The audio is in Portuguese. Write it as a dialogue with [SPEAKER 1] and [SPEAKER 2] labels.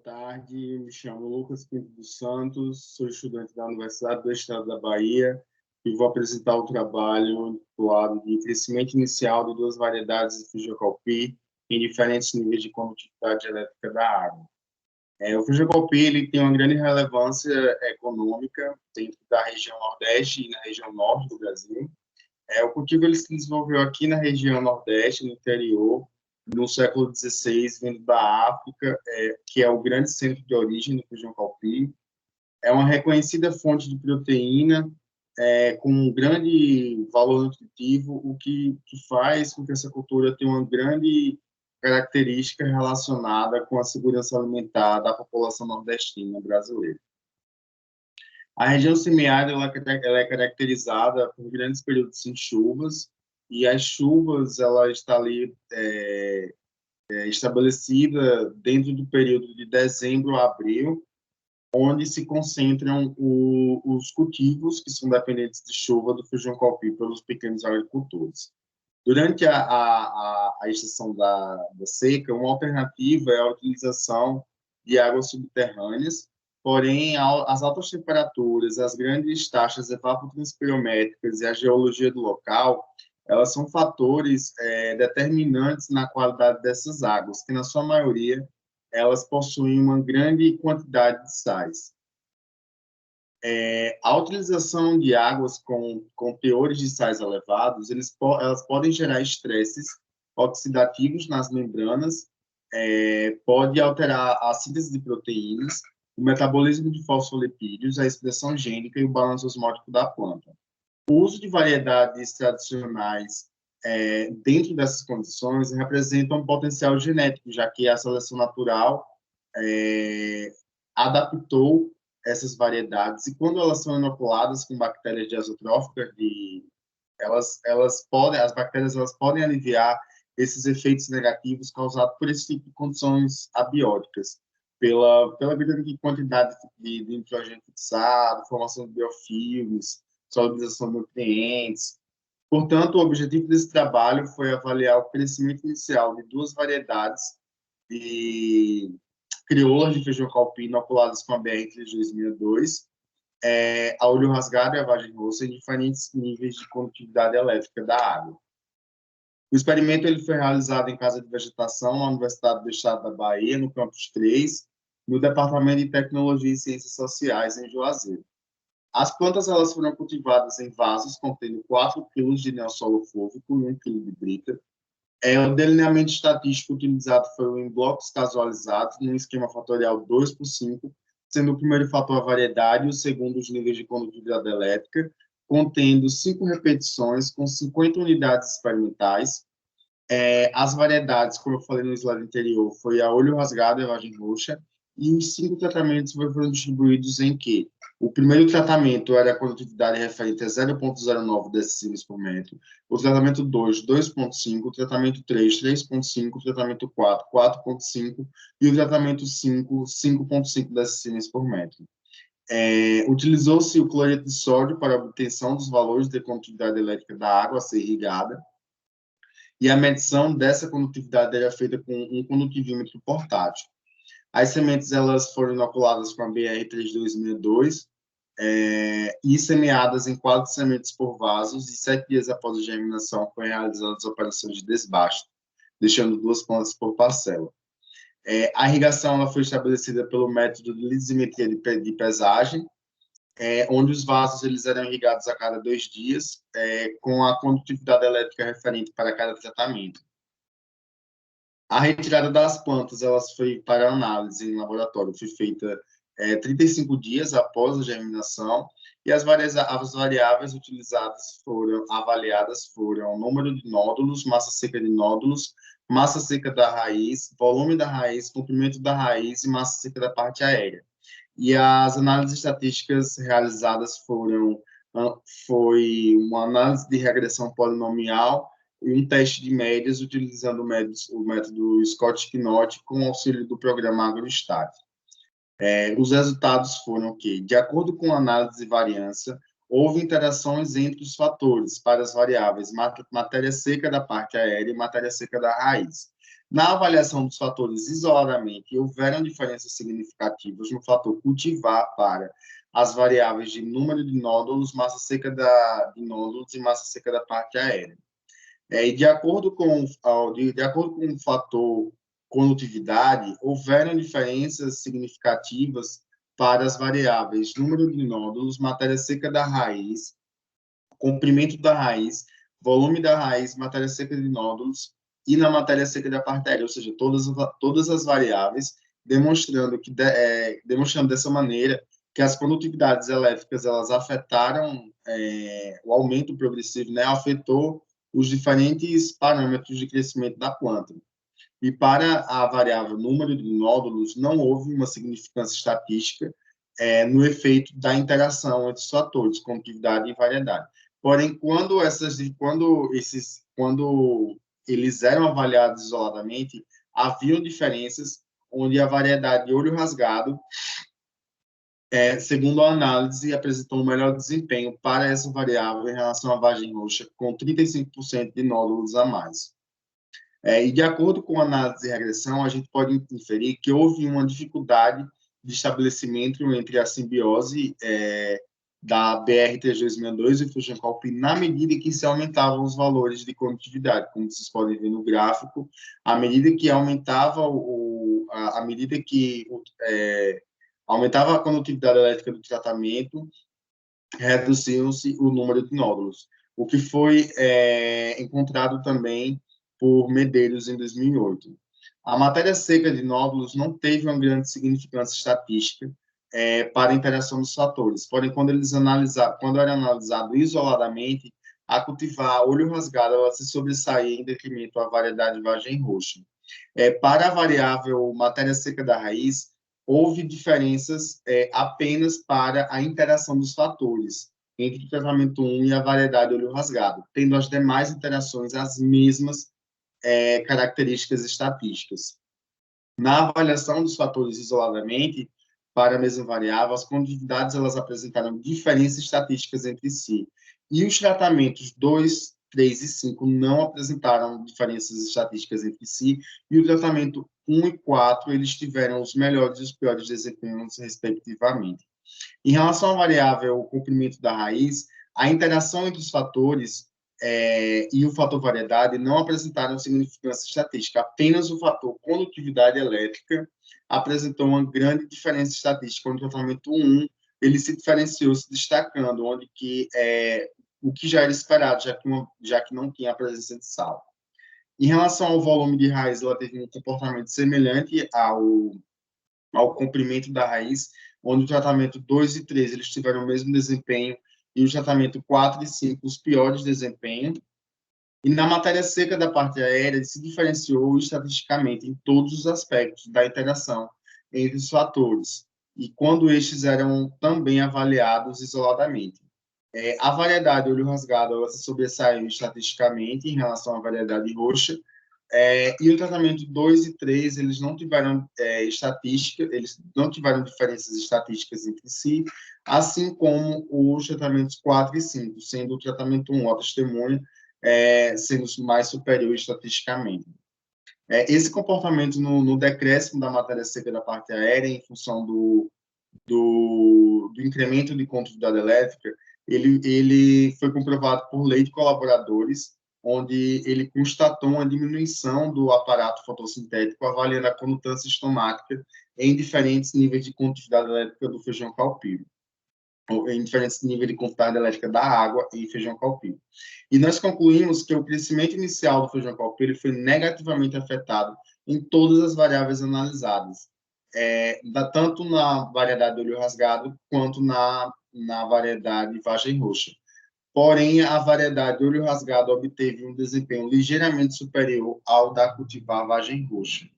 [SPEAKER 1] tarde, me chamo Lucas Pinto dos Santos, sou estudante da Universidade do Estado da Bahia e vou apresentar o trabalho intitulado de Crescimento Inicial de duas variedades de Fujiokalpi em diferentes níveis de condutividade elétrica da água. O Fujiokalpi ele tem uma grande relevância econômica dentro da região Nordeste e na região Norte do Brasil. O cultivo ele se desenvolveu aqui na região Nordeste, no interior, no século XVI, vindo da África, que é o grande centro de origem do feijão calpi. É uma reconhecida fonte de proteína, com um grande valor nutritivo, o que faz com que essa cultura tenha uma grande característica relacionada com a segurança alimentar da população nordestina brasileira. A região semiárida ela é caracterizada por grandes períodos sem chuvas, e as chuvas ela está ali estabelecida dentro do período de dezembro a abril, onde se concentram os cultivos que são dependentes de chuva do feijão calpi pelos pequenos agricultores. Durante a estação da seca, uma alternativa é a utilização de águas subterrâneas, porém, as altas temperaturas, as grandes taxas evapotranspirométricas e a geologia do local, elas são fatores determinantes na qualidade dessas águas, que, na sua maioria, elas possuem uma grande quantidade de sais. A utilização de águas com teores de sais elevados, elas podem gerar estresses oxidativos nas membranas, pode alterar a síntese de proteínas, o metabolismo de fosfolipídios, a expressão gênica e o balanço osmótico da planta. O uso de variedades tradicionais dentro dessas condições representa um potencial genético, já que a seleção natural adaptou essas variedades, e quando elas são inoculadas com bactérias diazotróficas, as bactérias elas podem aliviar esses efeitos negativos causados por esse tipo de condições abióticas, pela grande quantidade de nitrogênio fixado, formação de biofilmes, solubilização de nutrientes. Portanto, o objetivo desse trabalho foi avaliar o crescimento inicial de duas variedades de crioulas de feijão calpi inoculadas com a BR-3 de 2002, a olho rasgado e a vagem roxa, em diferentes níveis de condutividade elétrica da água. O experimento ele foi realizado em casa de vegetação na Universidade do Estado da Bahia, no campus 3, no Departamento de Tecnologia e Ciências Sociais, em Juazeiro. As plantas elas foram cultivadas em vasos contendo 4 kg de neossolo fúvico e 1 kg de brita. O delineamento estatístico utilizado foi em blocos casualizados, num esquema fatorial 2/5, sendo o primeiro fator a variedade e o segundo os níveis de condutividade elétrica, contendo 5 repetições com 50 unidades experimentais. As variedades, como eu falei no slide anterior, foi a olho rasgado e a vagem roxa, e os 5 tratamentos foram distribuídos em que o primeiro tratamento era a condutividade referente a 0,09 decímetros por metro, o tratamento 2, 2,5, o tratamento 3, 3,5, o tratamento 4, 4,5 e o tratamento 5, 5,5 decímetros por metro. Utilizou-se o cloreto de sódio para a obtenção dos valores de condutividade elétrica da água a ser irrigada, e a medição dessa condutividade era feita com um condutivímetro portátil. As sementes elas foram inoculadas com a BR-3 de 2002 e semeadas em 4 sementes por vasos, e 7 dias após a germinação foram realizadas as operações de desbaste, deixando 2 plantas por parcela. A irrigação ela foi estabelecida pelo método de liximetria de pesagem, onde os vasos eles eram irrigados a cada 2 dias, com a condutividade elétrica referente para cada tratamento. A retirada das plantas elas foi para análise em laboratório, foi feita 35 dias após a germinação, e as variáveis utilizadas avaliadas foram número de nódulos, massa seca de nódulos, massa seca da raiz, volume da raiz, comprimento da raiz e massa seca da parte aérea. E as análises estatísticas realizadas foi uma análise de regressão polinomial e um teste de médias utilizando o método Scott-Knott com o auxílio do programa AgroStat. Os resultados foram que, de acordo com a análise de variância, houve interações entre os fatores para as variáveis matéria seca da parte aérea e matéria seca da raiz. Na avaliação dos fatores isoladamente, houveram diferenças significativas no fator cultivar para as variáveis de número de nódulos, massa seca de nódulos e massa seca da parte aérea. E de acordo com o fator condutividade, houveram diferenças significativas para as variáveis número de nódulos, matéria seca da raiz, comprimento da raiz, volume da raiz, matéria seca de nódulos e na matéria seca da parte aérea, ou seja, todas as variáveis, demonstrando dessa maneira que as condutividades elétricas elas afetaram o aumento progressivo, né, afetou os diferentes parâmetros de crescimento da planta. E para a variável número de nódulos, não houve uma significância estatística no efeito da interação entre os fatores, condutividade e variedade. Porém, quando eles eram avaliados isoladamente, haviam diferenças onde a variedade de olho rasgado, segundo a análise, apresentou um melhor desempenho para essa variável em relação à vagem roxa, com 35% de nódulos a mais. E de acordo com a análise de regressão, a gente pode inferir que houve uma dificuldade de estabelecimento entre a simbiose da BR-3262 e o feijão calpi na medida que se aumentavam os valores de condutividade, como vocês podem ver no gráfico, à medida que aumentava aumentava a condutividade elétrica do tratamento, reduziu-se o número de nódulos, o que foi encontrado também por Medeiros em 2008. A matéria seca de nódulos não teve uma grande significância estatística para a interação dos fatores, porém, quando era analisado isoladamente, a cultivar olho rasgado, ela se sobressaía em detrimento à variedade de vagem roxa. Para a variável matéria seca da raiz, houve diferenças apenas para a interação dos fatores entre o tratamento 1 e a variedade olho rasgado, tendo as demais interações as mesmas características estatísticas. Na avaliação dos fatores isoladamente, para a mesma variável, as condutividades elas apresentaram diferenças estatísticas entre si, e os tratamentos 2, 3 e 5 não apresentaram diferenças estatísticas entre si, e o tratamento 1 e 4, eles tiveram os melhores e os piores desempenhos, respectivamente. Em relação à variável comprimento da raiz, a interação entre os fatores e o fator variedade não apresentaram significância estatística, apenas o fator condutividade elétrica apresentou uma grande diferença estatística. No tratamento 1, ele se diferenciou, se destacando, onde o que já era esperado, já que não tinha a presença de sal. Em relação ao volume de raiz, ela teve um comportamento semelhante ao comprimento da raiz, onde o tratamento 2 e 3 eles tiveram o mesmo desempenho e o tratamento 4 e 5 os piores desempenhos. E na matéria seca da parte aérea, ele se diferenciou estatisticamente em todos os aspectos da interação entre os fatores, e quando estes eram também avaliados isoladamente. A variedade olho rasgado ela se sobressaiu estatisticamente em relação à variedade roxa, e o tratamento 2 e 3, eles não tiveram eles não tiveram diferenças estatísticas entre si, assim como os tratamentos 4 e 5, sendo o tratamento 1, a testemunha, sendo mais superior estatisticamente. Esse comportamento no decréscimo da matéria seca da parte aérea, em função do incremento de condutividade elétrica, ele foi comprovado por lei de colaboradores, onde ele constatou uma diminuição do aparato fotossintético, avaliando a condutância estomática em diferentes níveis de condutividade elétrica do feijão calpiro, ou em diferentes níveis de condutividade elétrica da água em feijão calpiro. E nós concluímos que o crescimento inicial do feijão calpiro foi negativamente afetado em todas as variáveis analisadas, tanto na variedade olho rasgado quanto na variedade vagem roxa. Porém, a variedade olho rasgado obteve um desempenho ligeiramente superior ao da cultivar vagem roxa.